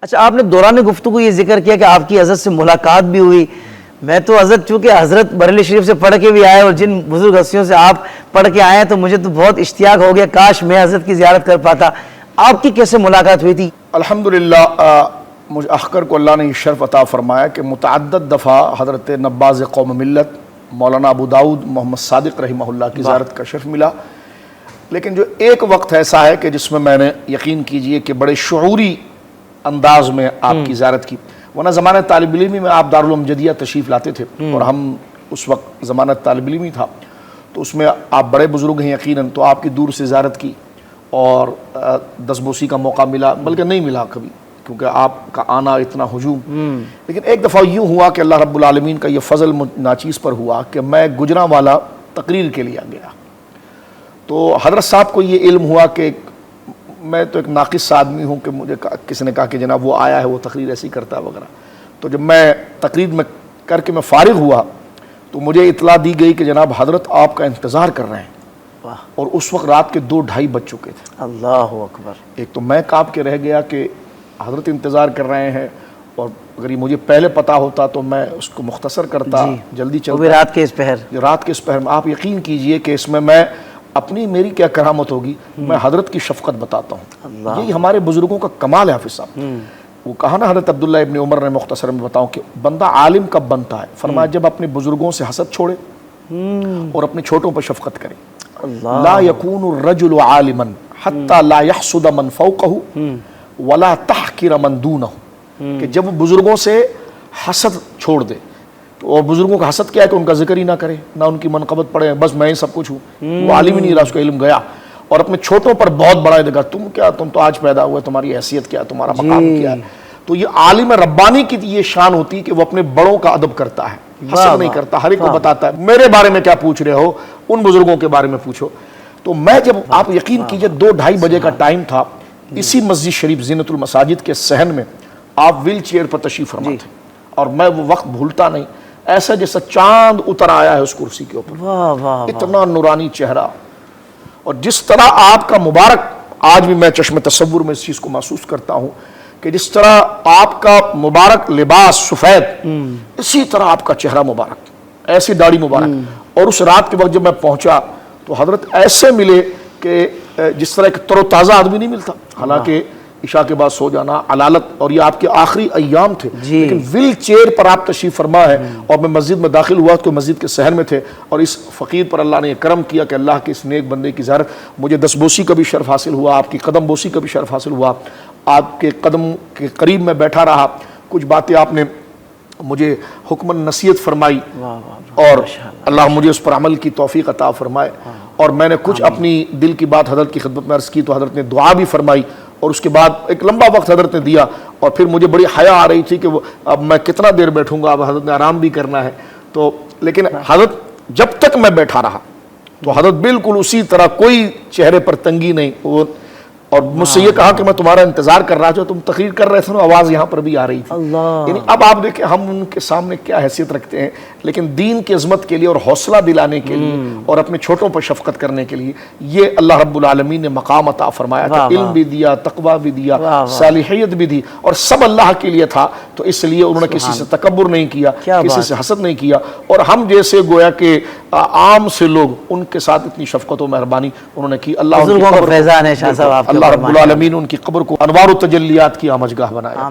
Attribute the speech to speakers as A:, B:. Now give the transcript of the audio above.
A: اچھا، آپ نے دوران گفتگو یہ ذکر کیا کہ آپ کی حضرت سے ملاقات بھی ہوئی. میں تو حضرت چونکہ حضرت بریلی شریف سے پڑھ کے بھی آئے اور جن بزرگ ہستیوں سے آپ پڑھ کے آئے ہیں تو مجھے تو بہت اشتیاق ہو گیا کاش میں حضرت کی زیارت کر پاتا. آپ کی کیسے ملاقات ہوئی تھی؟
B: الحمدللہ مجھے اخکر کو اللہ نے یہ شرف عطا فرمایا کہ متعدد دفعہ حضرت نباز قوم ملت مولانا ابو داؤد محمد صادق رحمہ اللہ کی زیارت کا شرف ملا. لیکن جو ایک وقت ایسا ہے کہ جس میں نے یقین کیجئے کہ بڑے شعوری انداز میں آپ کی زیارت کی. ورنہ زمانہ طالب علمی میں آپ دارالعلوم جدیہ تشریف لاتے تھے اور ہم اس وقت زمانہ طالب علمی تھا تو اس میں آپ بڑے بزرگ ہیں یقیناً، تو آپ کی دور سے زیارت کی اور دستبوسی کا موقع ملا، بلکہ نہیں ملا کبھی کیونکہ آپ کا آنا اتنا ہجوم. لیکن ایک دفعہ یوں ہوا کہ اللہ رب العالمین کا یہ فضل ناچیز پر ہوا کہ میں گجرانوالا تقریر کے لیے گیا. تو حضرت صاحب کو یہ علم ہوا کہ میں تو ایک ناقص آدمی ہوں کہ مجھے کسی نے کہا کہ جناب وہ آیا ہے وہ تقریر ایسی کرتا ہے وغیرہ. تو جب میں تقریر میں کر کے میں فارغ ہوا تو مجھے اطلاع دی گئی کہ جناب حضرت آپ کا انتظار کر رہے ہیں، اور اس وقت رات کے 2-2:30 بج چکے تھے.
A: اللہ اکبر.
B: ایک تو میں کانپ کے رہ گیا کہ حضرت انتظار کر رہے ہیں، اور اگر یہ مجھے پہلے پتا ہوتا تو میں اس کو مختصر کرتا، جلدی چلتا.
A: وہ بھی رات کے اس پہر.
B: رات کے اس پہر میں آپ یقین کیجئے کہ اس میں میری کیا کرامت ہوگی، میں حضرت کی شفقت بتاتا ہوں. یہی ہمارے بزرگوں کا کمال ہے حافظ صاحب. وہ کہا نا حضرت عبداللہ ابن عمر نے مختصر میں بتاؤں کہ بندہ عالم کب بنتا ہے، فرمایا جب اپنے بزرگوں سے حسد چھوڑے اور اپنے چھوٹوں پر شفقت کرے. لا يكون الرجل عالما حتى لا يحسد من فوقه ولا تحقر من دونه. کہ جب وہ بزرگوں سے حسد چھوڑ دے، اور بزرگوں کا حسد کیا ہے کہ ان کا ذکر ہی نہ کرے، نہ ان کی منقبت پڑھے، بس میں ہی سب کچھ ہوں. وہ عالم ہی نہیں رہا، اس کا علم گیا. اور اپنے چھوٹوں پر بہت بڑا دیکھا، تم تو آج پیدا ہوئے، تمہاری حیثیت کیا، تمہارا مقام کیا ہے. تو یہ عالم ربانی کی یہ شان ہوتی ہے کہ وہ اپنے بڑوں کا ادب کرتا ہے، حسد نہیں کرتا، ہر ایک کو بتاتا ہے میرے بارے میں کیا پوچھ رہے ہو، ان بزرگوں کے بارے میں پوچھو. تو میں جب آپ یقین کیجئے 2-2:30 بجے کا ٹائم تھا، اسی مسجد شریف زینت المساجد کے صحن میں آپ ویل چیئر پر تشریف فرما تھے، اور میں وہ وقت بھولتا نہیں. ایسا جیسا چاند اتر آیا ہے اس کرسی کے اوپر، اتنا نورانی چہرہ. اور جس طرح آپ کا مبارک، آج بھی میں چشم تصور میں اس چیز کو محسوس کرتا ہوں کہ جس طرح آپ کا مبارک لباس سفید، اسی طرح آپ کا چہرہ مبارک، ایسی داڑھی مبارک. اور اس رات کے وقت جب میں پہنچا تو حضرت ایسے ملے کہ جس طرح ایک تر و تازہ آدمی نہیں ملتا. حالانکہ عشاء کے بعد سو جانا، علالت، اور یہ آپ کے آخری ایام تھے، لیکن ویل چیئر پر آپ تشریف فرما ہے. اور میں مسجد میں داخل ہوا تو مسجد کے صحن میں تھے، اور اس فقیر پر اللہ نے یہ کرم کیا کہ اللہ کے اس نیک بندے کی زیارت، مجھے دستبوسی کا بھی شرف حاصل ہوا، آپ کی قدم بوسی کا بھی شرف حاصل ہوا. آپ کے قدم کے قریب میں بیٹھا رہا، کچھ باتیں آپ نے مجھے حکم نصیحت فرمائی، اور اللہ مجھے اس پر عمل کی توفیق عطا فرمائے. اور میں نے کچھ اپنی دل کی بات حضرت کی خدمت میں عرض کی تو حضرت نے دعا بھی فرمائی، اور اس کے بعد ایک لمبا وقت حضرت نے دیا. اور پھر مجھے بڑی حیا آ رہی تھی کہ اب میں کتنا دیر بیٹھوں گا، اب حضرت نے آرام بھی کرنا ہے. تو لیکن حضرت جب تک میں بیٹھا رہا تو حضرت بالکل اسی طرح، کوئی چہرے پر تنگی نہیں. اور مجھ سے یہ کہا کہ میں تمہارا انتظار کر رہا تھا، تم تقریر کر رہے تھے نا، آواز یہاں پر بھی آ رہی تھی. یعنی اب آپ دیکھیں ہم ان کے سامنے کیا حیثیت رکھتے ہیں، لیکن دین کی عظمت کے لیے اور حوصلہ دلانے کے لیے اور اپنے چھوٹوں پر شفقت کرنے کے لیے یہ اللہ رب العالمین نے مقام عطا فرمایا تھا. علم بھی دیا، تقویٰ بھی دیا، صالحیت بھی دی، اور سب اللہ کے لیے تھا. تو اس لیے انہوں نے کسی سے تکبر نہیں کیا، کسی سے حسد نہیں کیا. اور ہم جیسے گویا کہ عام سے لوگ، ان کے ساتھ اتنی شفقت و مہربانی انہوں نے کی. اللہ رب العالمین ان کی قبر کو انوار و تجلیات کی آمجگاہ بنایا.